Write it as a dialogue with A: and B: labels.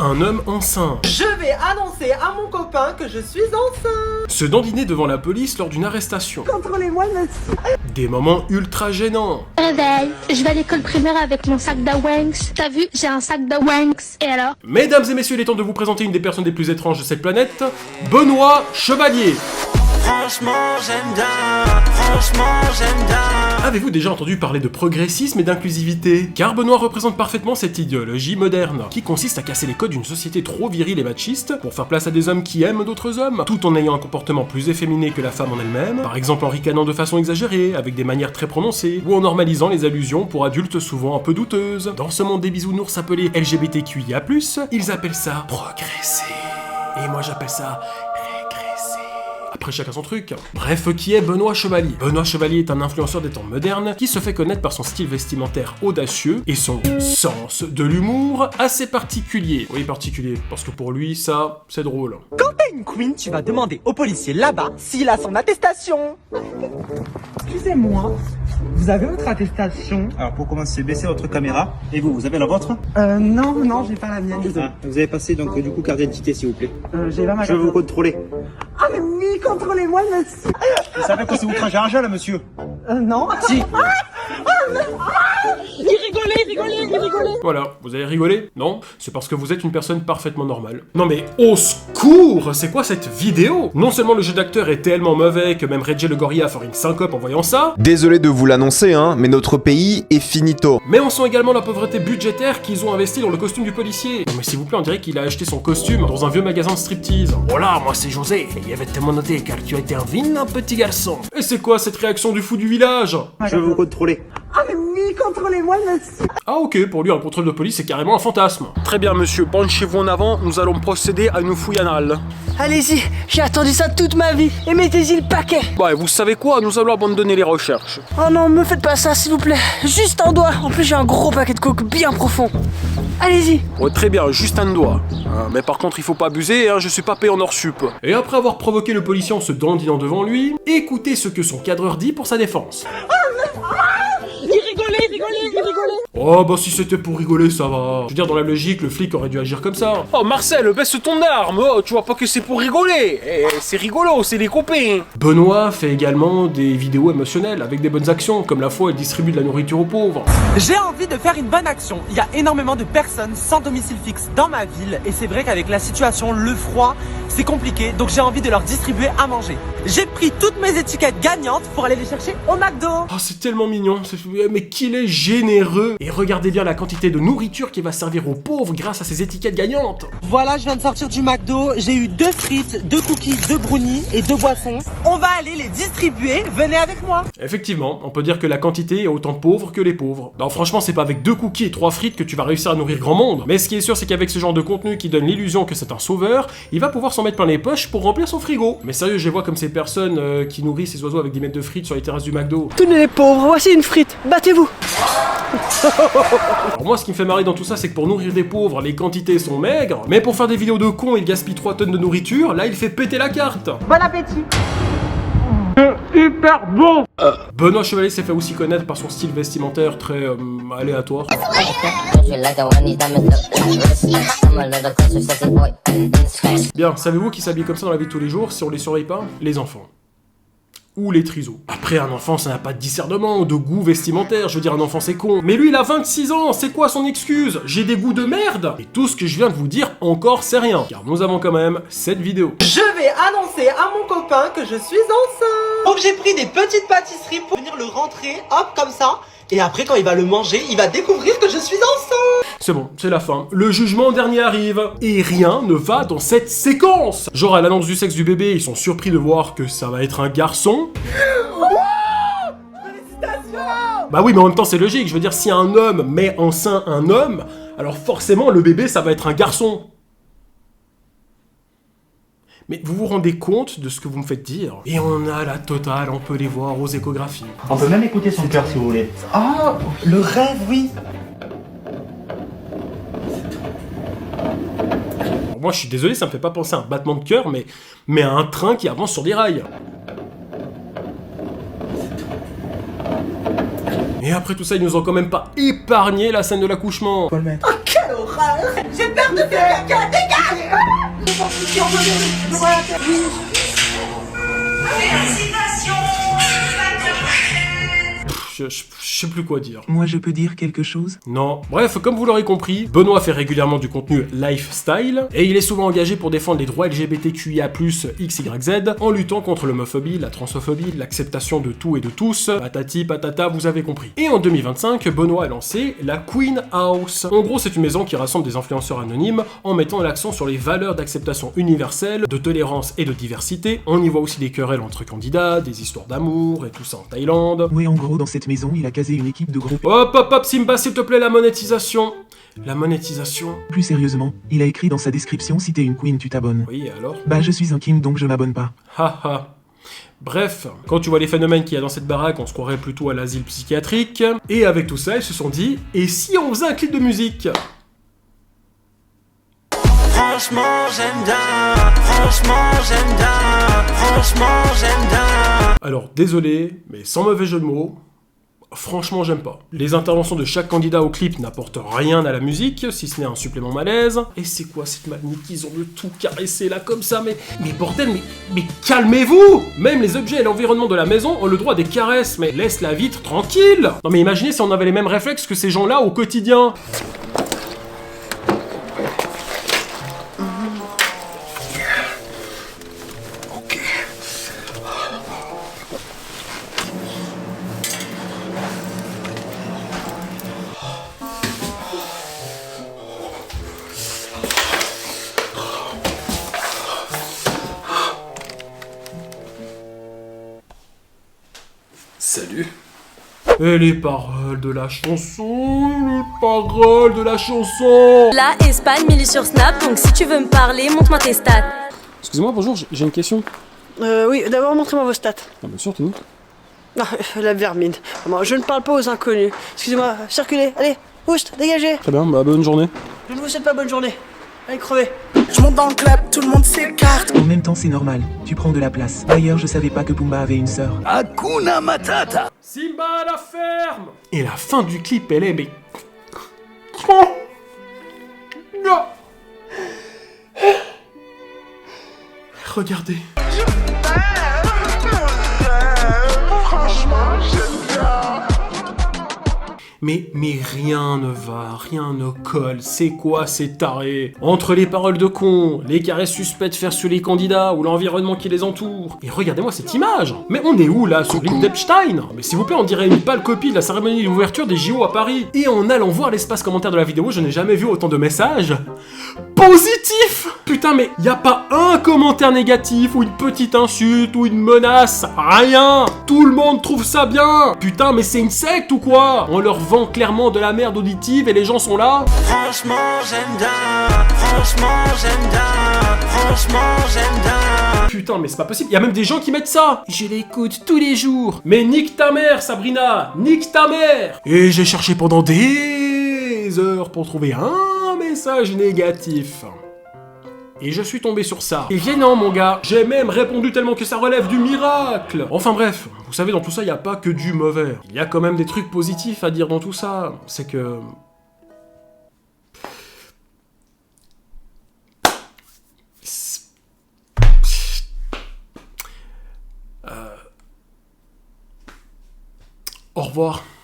A: Un homme enceint.
B: Je vais annoncer à mon copain que je suis enceinte.
A: Se dandiner devant la police lors d'une arrestation.
B: Contrôlez-moi, monsieur.
A: Des moments ultra gênants.
C: Réveil, je vais à l'école primaire avec mon sac de Wanks. T'as vu, j'ai un sac de Wanks. Et alors?
A: Mesdames et messieurs, il est temps de vous présenter une des personnes les plus étranges de cette planète, Benoît Chevalier.
D: Franchement, j'aime bien.
A: Avez-vous déjà entendu parler de progressisme et d'inclusivité? Car Benoît représente parfaitement cette idéologie moderne, qui consiste à casser les codes d'une société trop virile et machiste pour faire place à des hommes qui aiment d'autres hommes, tout en ayant un comportement plus efféminé que la femme en elle-même, par exemple en ricanant de façon exagérée, avec des manières très prononcées, ou en normalisant les allusions pour adultes souvent un peu douteuses. Dans ce monde des bisounours appelés LGBTQIA+, ils appellent ça progresser. Et moi j'appelle ça régresser. Après chacun son truc. Bref, qui est Benoît Chevalier? Benoît Chevalier est un influenceur des temps modernes qui se fait connaître par son style vestimentaire audacieux et son sens de l'humour assez particulier. Oui, particulier, parce que pour lui, ça, c'est drôle.
B: Quand t'es une queen, tu vas demander au policier là-bas s'il a son attestation. Excusez-moi, vous avez votre attestation?
E: Alors pour commencer, baissez votre caméra. Et vous avez la vôtre?
B: Non, j'ai pas la mienne, désolé.
E: Ah, vous avez passé donc du coup carte d'identité s'il vous plaît.
B: J'ai pas ma
E: Je vais vous contrôler.
B: Ah mais oui, contrôlez-moi, monsieur.
E: Vous savez que c'est outrage à l'argent là monsieur?
B: Non.
E: Si.
B: Il rigolait.
A: Voilà, vous avez rigolé? Non? C'est parce que vous êtes une personne parfaitement normale. Non mais, au secours! C'est quoi cette vidéo? Non seulement le jeu d'acteur est tellement mauvais que même Reggie Le Gorilla a fait une syncope en voyant ça,
F: Désolé de vous l'annoncer, hein, mais notre pays est finito.
A: mais on sent également la pauvreté budgétaire qu'ils ont investi dans le costume du policier. Non mais s'il vous plaît, on dirait qu'il a acheté son costume dans un vieux magasin de striptease. Voilà, moi c'est José, et il avait tellement noté car tu as été un vilain petit garçon. Et c'est quoi cette réaction du fou du village?
E: Je vais vous contrôler.
B: Ah mais oui, contrôlez-moi, monsieur.
A: Ah ok, pour lui un contrôle de police c'est carrément un fantasme. Très bien monsieur, penchez-vous en avant, nous allons procéder à une fouille anale.
G: Allez-y, j'ai attendu ça toute ma vie. Et mettez-y le paquet.
A: Bah vous savez quoi, nous allons abandonner les recherches.
G: Oh non, me faites pas ça, s'il vous plaît. Juste un doigt. En plus, j'ai un gros paquet de coke bien profond. Allez-y.
A: Ouais très bien, juste un doigt. Mais par contre il faut pas abuser, hein, je suis pas payé en hors sup. Et après avoir provoqué le policier en se dandinant devant lui, écoutez ce que son cadreur dit pour sa défense.
G: Il rigolait.
A: Oh bah si c'était pour rigoler ça va. Je veux dire dans la logique le flic aurait dû agir comme ça. Oh Marcel, baisse ton arme, oh tu vois pas que c'est pour rigoler. C'est rigolo, c'est des copains. Benoît fait également des vidéos émotionnelles avec des bonnes actions, comme la fois où il distribue de la nourriture aux pauvres.
B: J'ai envie de faire une bonne action. Il y a énormément de personnes sans domicile fixe dans ma ville et c'est vrai qu'avec la situation, le froid, c'est compliqué. Donc j'ai envie de leur distribuer à manger. J'ai pris toutes mes étiquettes gagnantes pour aller les chercher au McDo.
A: Oh c'est tellement mignon, mais qu'il est généreux. Et regardez bien la quantité de nourriture qui va servir aux pauvres grâce à ces étiquettes gagnantes.
B: Voilà, je viens de sortir du McDo. J'ai eu 2 frites, 2 cookies, 2 brownies et 2 boissons. On va aller les distribuer. Venez avec moi.
A: Effectivement, on peut dire que la quantité est autant pauvre que les pauvres. Non franchement c'est pas avec 2 cookies et 3 frites que tu vas réussir à nourrir grand monde. Mais ce qui est sûr c'est qu'avec ce genre de contenu qui donne l'illusion que c'est un sauveur, il va pouvoir s'en mettre plein les poches pour remplir son frigo. Mais sérieux, je les vois comme ces personnes qui nourrissent ces oiseaux avec des mètres de frites sur les terrasses du McDo.
G: Tenez les pauvres, voici une frite. Battez-vous.
A: Alors moi ce qui me fait marrer dans tout ça c'est que pour nourrir des pauvres les quantités sont maigres, mais pour faire des vidéos de cons il gaspille 3 tonnes de nourriture, là il fait péter la carte.
B: Bon appétit.
A: Benoît Chevalier s'est fait aussi connaître par son style vestimentaire très aléatoire. Bien, savez-vous qui s'habille comme ça dans la vie de tous les jours si on les surveille pas? Les enfants. Ou les trisos. Après, un enfant, ça n'a pas de discernement, de goût vestimentaire, je veux dire, un enfant c'est con. Mais lui, il a 26 ans, c'est quoi son excuse? J'ai des goûts de merde? Et tout ce que je viens de vous dire encore, c'est rien. Car nous avons quand même cette vidéo.
B: Je vais annoncer à mon copain que je suis enceinte. Donc j'ai pris des petites pâtisseries pour venir le rentrer, hop, comme ça. Et après, quand il va le manger, il va découvrir que je suis enceinte.
A: C'est bon, c'est la fin. Le jugement dernier arrive. Et rien ne va dans cette séquence. Genre à l'annonce du sexe du bébé, ils sont surpris de voir que ça va être un garçon. Bah oui, mais en même temps c'est logique, je veux dire, si un homme met en sein un homme, alors forcément le bébé ça va être un garçon. Mais vous vous rendez compte de ce que vous me faites dire? Et on a la totale, on peut les voir aux échographies.
E: On peut même écouter son cœur si vous voulez.
B: Oh, le rêve, oui.
A: Alors moi je suis désolé, ça me fait pas penser à un battement de cœur, mais à un train qui avance sur des rails. Et après tout ça, ils nous ont quand même pas épargné la scène de l'accouchement.
B: Oh, quelle horreur. J'ai peur de faire caca, dégage.
A: Je sais plus quoi dire.
H: Moi, je peux dire quelque chose?
A: Non. Bref, comme vous l'aurez compris, Benoît fait régulièrement du contenu lifestyle, et il est souvent engagé pour défendre les droits LGBTQIA+, XYZ, en luttant contre l'homophobie, la transphobie, l'acceptation de tout et de tous, patati patata, vous avez compris. Et en 2025, Benoît a lancé la Queen House. En gros, c'est une maison qui rassemble des influenceurs anonymes, en mettant l'accent sur les valeurs d'acceptation universelle, de tolérance et de diversité. On y voit aussi des querelles entre candidats, des histoires d'amour, et tout ça en Thaïlande.
H: Oui, en gros, dans cette maison, il a casé une équipe de groupes.
A: Hop hop hop Simba, s'il te plaît, la monétisation. La monétisation.
H: Plus sérieusement, il a écrit dans sa description: si t'es une queen, tu t'abonnes.
A: Oui, alors?
H: Bah, je suis un king, donc je m'abonne pas.
A: Haha. Bref, quand tu vois les phénomènes qu'il y a dans cette baraque, on se croirait plutôt à l'asile psychiatrique. Et avec tout ça, ils se sont dit, et si on faisait un clip de musique?
D: Franchement j'aime bien, franchement j'aime bien, franchement j'aime bien.
A: Alors, désolé, mais sans mauvais jeu de mots, franchement j'aime pas. Les interventions de chaque candidat au clip n'apportent rien à la musique, si ce n'est un supplément malaise. Et c'est quoi cette manie qu'ils ont de tout caresser là comme ça? Mais bordel, mais calmez-vous! Même les objets et l'environnement de la maison ont le droit des caresses, mais laisse la vitre tranquille! Non mais imaginez si on avait les mêmes réflexes que ces gens-là au quotidien. Salut. Et les paroles de la chanson, les paroles de la chanson.
I: Là, Espagne, Milly sur Snap, donc si tu veux me parler, montre-moi tes stats.
A: Excusez-moi, bonjour, j'ai une question.
G: Oui, d'abord montrez-moi vos stats.
A: Ah bah surtout.
G: Non, la vermine. Moi, je ne parle pas aux inconnus. Excusez-moi, circulez, allez, oust, dégagez.
A: Très bien, bah bonne journée.
G: Je ne vous souhaite pas bonne journée. Allez, crevez.
D: Je monte dans le club, tout le monde s'écarte.
H: En même temps, c'est normal. Tu prends de la place. D'ailleurs, je savais pas que Pumba avait une sœur.
D: Hakuna Matata.
A: Simba à la ferme. Et la fin du clip, elle est mais... Regardez. Mais rien ne va, rien ne colle, c'est quoi ces tarés? Entre les paroles de cons, les caresses suspectes faites sur les candidats ou l'environnement qui les entoure. Et regardez-moi cette image. Mais on est où là, sur l'île d'Epstein? Mais s'il vous plaît, on dirait une pâle copie de la cérémonie d'ouverture des JO à Paris. Et en allant voir l'espace commentaire de la vidéo, je n'ai jamais vu autant de messages positifs. Putain, mais y a pas un commentaire négatif ou une petite insulte ou une menace, rien. Tout le monde trouve ça bien. Putain, mais c'est une secte ou quoi? On leur vend clairement de la merde auditive et les gens sont là.
D: Franchement j'aime bien, franchement j'aime bien, franchement j'aime bien.
A: Putain, mais c'est pas possible, y a même des gens qui mettent ça. Je l'écoute tous les jours. Mais nique ta mère, Sabrina, nique ta mère. Et j'ai cherché pendant des heures pour trouver un message négatif. Et je suis tombé sur ça. Et viens mon gars, j'ai même répondu tellement que ça relève du miracle. Enfin bref, vous savez, dans tout ça, il y a pas que du mauvais. Il y a quand même des trucs positifs à dire dans tout ça. C'est que... Au revoir.